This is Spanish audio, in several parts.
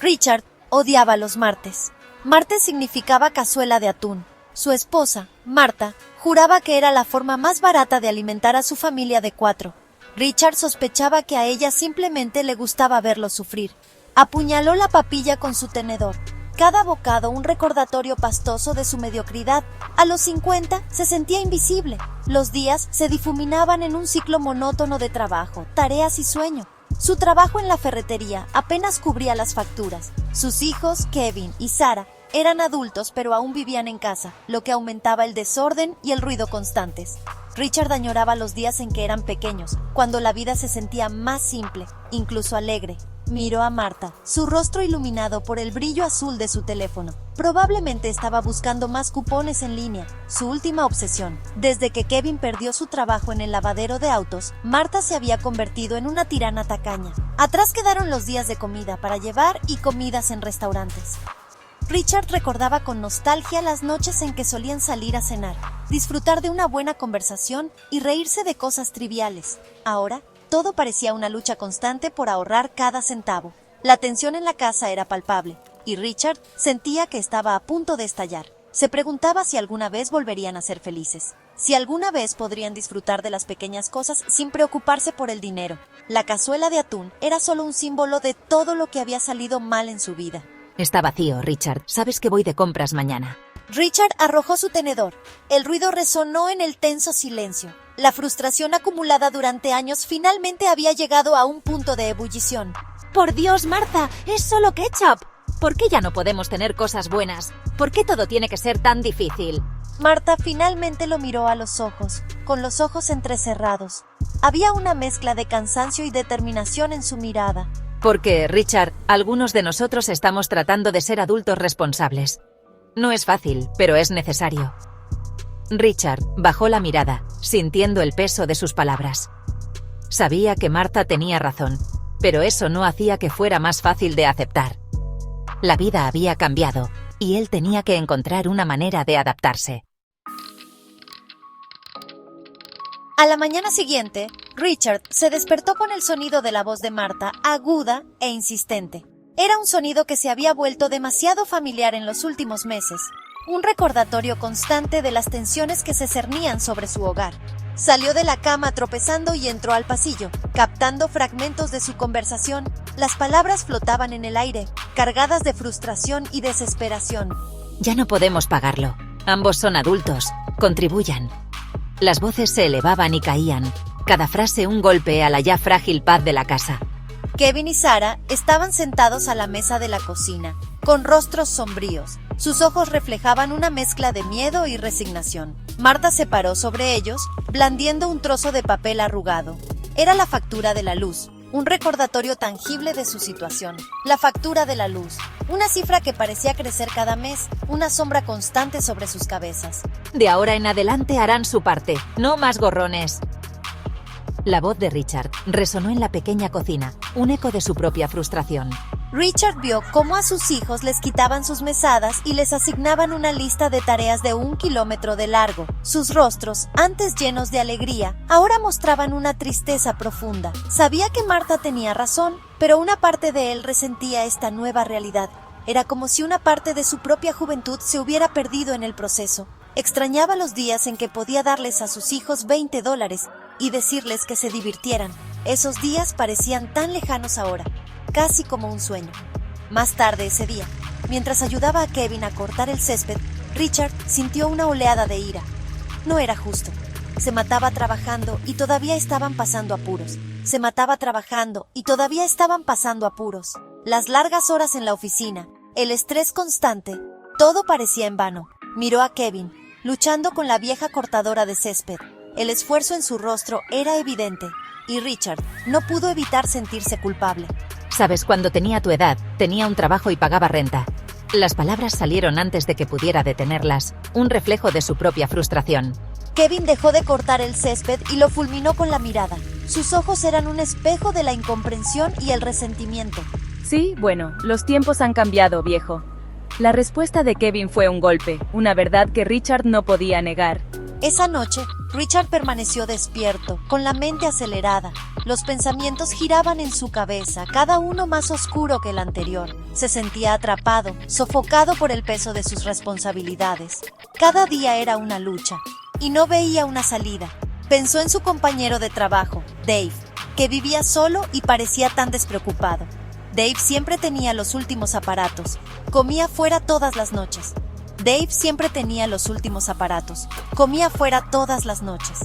Richard odiaba los martes. Martes significaba cazuela de atún. Su esposa, Marta, juraba que era la forma más barata de alimentar a su familia de 4. Richard sospechaba que a ella simplemente le gustaba verlo sufrir. Apuñaló la papilla con su tenedor. Cada bocado un recordatorio pastoso de su mediocridad. A los 50 se sentía invisible. Los días se difuminaban en un ciclo monótono de trabajo, tareas y sueño. Su trabajo en la ferretería apenas cubría las facturas. Sus hijos, Kevin y Sarah, eran adultos pero aún vivían en casa, lo que aumentaba el desorden y el ruido constantes. Richard añoraba los días en que eran pequeños, cuando la vida se sentía más simple, incluso alegre. Miró a Marta, su rostro iluminado por el brillo azul de su teléfono. Probablemente estaba buscando más cupones en línea, su última obsesión. Desde que Kevin perdió su trabajo en el lavadero de autos, Marta se había convertido en una tirana tacaña. Atrás quedaron los días de comida para llevar y comidas en restaurantes. Richard recordaba con nostalgia las noches en que solían salir a cenar, disfrutar de una buena conversación y reírse de cosas triviales. Ahora, todo parecía una lucha constante por ahorrar cada centavo. La tensión en la casa era palpable, y Richard sentía que estaba a punto de estallar. Se preguntaba si alguna vez volverían a ser felices, si alguna vez podrían disfrutar de las pequeñas cosas sin preocuparse por el dinero. La cazuela de atún era solo un símbolo de todo lo que había salido mal en su vida. Está vacío, Richard. Sabes que voy de compras mañana. Richard arrojó su tenedor. El ruido resonó en el tenso silencio. La frustración acumulada durante años finalmente había llegado a un punto de ebullición. ¡Por Dios, Martha! ¡Es solo ketchup! ¿Por qué ya no podemos tener cosas buenas? ¿Por qué todo tiene que ser tan difícil? Marta finalmente lo miró a los ojos, con los ojos entrecerrados. Había una mezcla de cansancio y determinación en su mirada. Porque, Richard, algunos de nosotros estamos tratando de ser adultos responsables. No es fácil, pero es necesario. Richard bajó la mirada, sintiendo el peso de sus palabras. Sabía que Marta tenía razón, pero eso no hacía que fuera más fácil de aceptar. La vida había cambiado, y él tenía que encontrar una manera de adaptarse. A la mañana siguiente, Richard se despertó con el sonido de la voz de Marta, aguda e insistente. Era un sonido que se había vuelto demasiado familiar en los últimos meses, un recordatorio constante de las tensiones que se cernían sobre su hogar. Salió de la cama tropezando y entró al pasillo, captando fragmentos de su conversación. Las palabras flotaban en el aire, cargadas de frustración y desesperación. Ya no podemos pagarlo. Ambos son adultos. Contribuyan. Las voces se elevaban y caían, cada frase un golpe a la ya frágil paz de la casa. Kevin y Sarah estaban sentados a la mesa de la cocina, con rostros sombríos. Sus ojos reflejaban una mezcla de miedo y resignación. Marta se paró sobre ellos, blandiendo un trozo de papel arrugado. Era la factura de la luz, un recordatorio tangible de su situación. La factura de la luz, una cifra que parecía crecer cada mes, una sombra constante sobre sus cabezas. De ahora en adelante harán su parte, no más gorrones. La voz de Richard resonó en la pequeña cocina, un eco de su propia frustración. Richard vio cómo a sus hijos les quitaban sus mesadas y les asignaban una lista de tareas de 1 kilómetro de largo. Sus rostros, antes llenos de alegría, ahora mostraban una tristeza profunda. Sabía que Marta tenía razón, pero una parte de él resentía esta nueva realidad. Era como si una parte de su propia juventud se hubiera perdido en el proceso. Extrañaba los días en que podía darles a sus hijos $20 y decirles que se divirtieran. Esos días parecían tan lejanos ahora, casi como un sueño. Más tarde ese día, mientras ayudaba a Kevin a cortar el césped, Richard sintió una oleada de ira. No era justo. Se mataba trabajando y todavía estaban pasando apuros. Se mataba trabajando y todavía estaban pasando apuros. Las largas horas en la oficina, el estrés constante, todo parecía en vano. Miró a Kevin, luchando con la vieja cortadora de césped. El esfuerzo en su rostro era evidente, y Richard no pudo evitar sentirse culpable. Sabes, cuando tenía tu edad, tenía un trabajo y pagaba renta. Las palabras salieron antes de que pudiera detenerlas, un reflejo de su propia frustración. Kevin dejó de cortar el césped y lo fulminó con la mirada. Sus ojos eran un espejo de la incomprensión y el resentimiento. Sí, bueno, los tiempos han cambiado, viejo. La respuesta de Kevin fue un golpe, una verdad que Richard no podía negar. Esa noche, Richard permaneció despierto, con la mente acelerada. Los pensamientos giraban en su cabeza, cada uno más oscuro que el anterior. Se sentía atrapado, sofocado por el peso de sus responsabilidades. Cada día era una lucha, y no veía una salida. Pensó en su compañero de trabajo, Dave, que vivía solo y parecía tan despreocupado. Dave siempre tenía los últimos aparatos. Comía fuera todas las noches. Dave siempre tenía los últimos aparatos. Comía fuera todas las noches.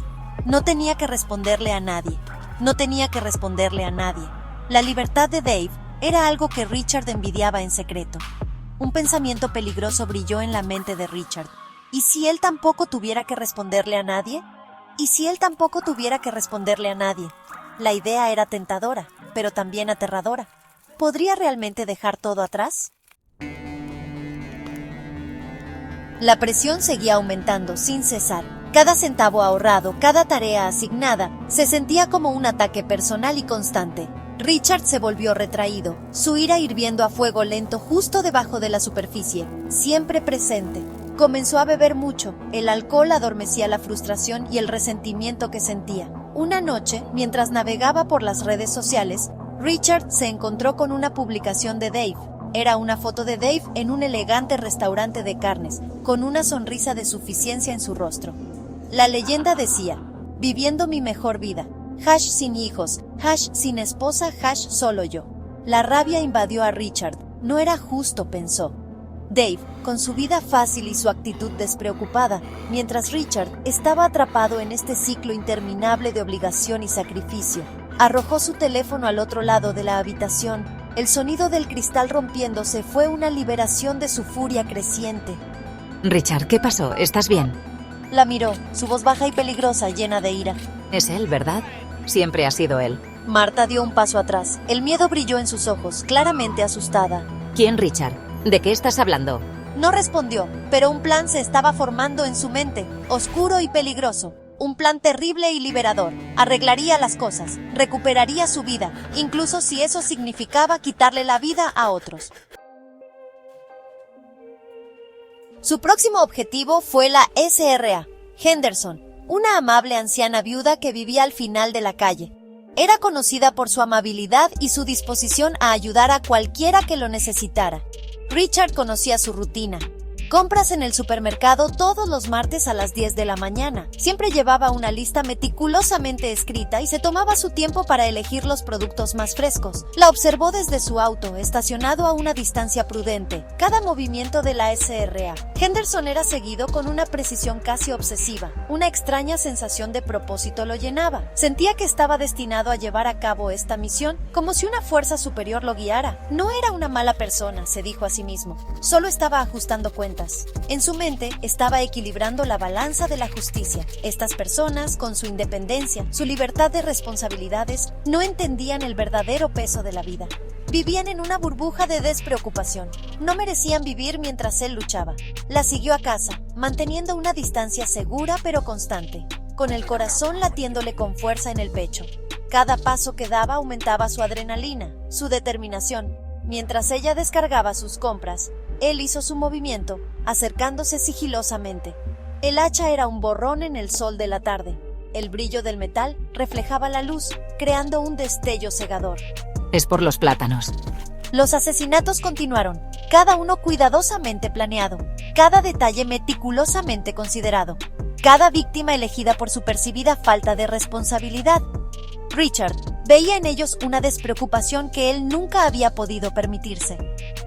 No tenía que responderle a nadie. No tenía que responderle a nadie. La libertad de Dave era algo que Richard envidiaba en secreto. Un pensamiento peligroso brilló en la mente de Richard. ¿Y si él tampoco tuviera que responderle a nadie? ¿Y si él tampoco tuviera que responderle a nadie? La idea era tentadora, pero también aterradora. ¿Podría realmente dejar todo atrás? La presión seguía aumentando sin cesar. Cada centavo ahorrado, cada tarea asignada, se sentía como un ataque personal y constante. Richard se volvió retraído, su ira hirviendo a fuego lento justo debajo de la superficie, siempre presente. Comenzó a beber mucho. El alcohol adormecía la frustración y el resentimiento que sentía. Una noche, mientras navegaba por las redes sociales, Richard se encontró con una publicación de Dave. Era una foto de Dave en un elegante restaurante de carnes, con una sonrisa de suficiencia en su rostro. La leyenda decía: viviendo mi mejor vida, sin hijos, sin esposa, solo yo. La rabia invadió a Richard. No era justo, pensó. Dave, con su vida fácil y su actitud despreocupada, mientras Richard estaba atrapado en este ciclo interminable de obligación y sacrificio. Arrojó su teléfono al otro lado de la habitación. El sonido del cristal rompiéndose fue una liberación de su furia creciente. Richard, ¿qué pasó? ¿Estás bien? La miró, su voz baja y peligrosa, llena de ira. Es él, ¿verdad? Siempre ha sido él. Marta dio un paso atrás. El miedo brilló en sus ojos, claramente asustada. ¿Quién, Richard? ¿De qué estás hablando? No respondió, pero un plan se estaba formando en su mente, oscuro y peligroso. Un plan terrible y liberador. Arreglaría las cosas, recuperaría su vida, incluso si eso significaba quitarle la vida a otros. Su próximo objetivo fue la SRA, Henderson, una amable anciana viuda que vivía al final de la calle. Era conocida por su amabilidad y su disposición a ayudar a cualquiera que lo necesitara. Richard conocía su rutina. Compras en el supermercado todos los martes a las 10 de la mañana. Siempre llevaba una lista meticulosamente escrita y se tomaba su tiempo para elegir los productos más frescos. La observó desde su auto, estacionado a una distancia prudente. Cada movimiento de la SRA. Henderson era seguido con una precisión casi obsesiva. Una extraña sensación de propósito lo llenaba. Sentía que estaba destinado a llevar a cabo esta misión, como si una fuerza superior lo guiara. No era una mala persona, se dijo a sí mismo. Solo estaba ajustando cuentas. En su mente estaba equilibrando la balanza de la justicia. Estas personas, con su independencia, su libertad de responsabilidades, no entendían el verdadero peso de la vida. Vivían en una burbuja de despreocupación. No merecían vivir mientras él luchaba. La siguió a casa, manteniendo una distancia segura pero constante, con el corazón latiéndole con fuerza en el pecho. Cada paso que daba aumentaba su adrenalina, su determinación. Mientras ella descargaba sus compras, él hizo su movimiento, acercándose sigilosamente. El hacha era un borrón en el sol de la tarde. El brillo del metal reflejaba la luz, creando un destello cegador. Es por los plátanos. Los asesinatos continuaron, cada uno cuidadosamente planeado, cada detalle meticulosamente considerado, cada víctima elegida por su percibida falta de responsabilidad. Richard veía en ellos una despreocupación que él nunca había podido permitirse.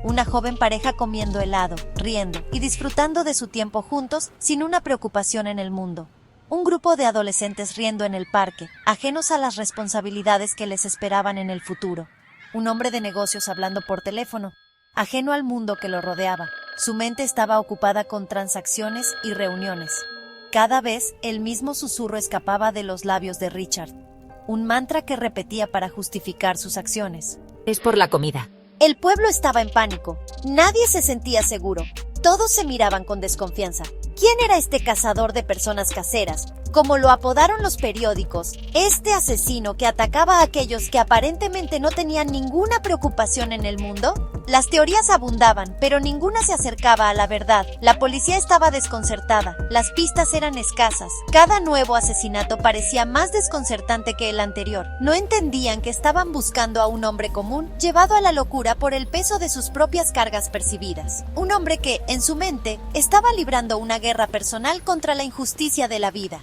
Una joven pareja comiendo helado, riendo y disfrutando de su tiempo juntos sin una preocupación en el mundo. Un grupo de adolescentes riendo en el parque, ajenos a las responsabilidades que les esperaban en el futuro. Un hombre de negocios hablando por teléfono, ajeno al mundo que lo rodeaba. Su mente estaba ocupada con transacciones y reuniones. Cada vez el mismo susurro escapaba de los labios de Richard. Un mantra que repetía para justificar sus acciones. Es por la comida. El pueblo estaba en pánico. Nadie se sentía seguro. Todos se miraban con desconfianza. ¿Quién era este cazador de personas caseras? Como lo apodaron los periódicos, este asesino que atacaba a aquellos que aparentemente no tenían ninguna preocupación en el mundo. Las teorías abundaban, pero ninguna se acercaba a la verdad. La policía estaba desconcertada, las pistas eran escasas. Cada nuevo asesinato parecía más desconcertante que el anterior. No entendían que estaban buscando a un hombre común, llevado a la locura por el peso de sus propias cargas percibidas. Un hombre que, en su mente, estaba librando una guerra personal contra la injusticia de la vida.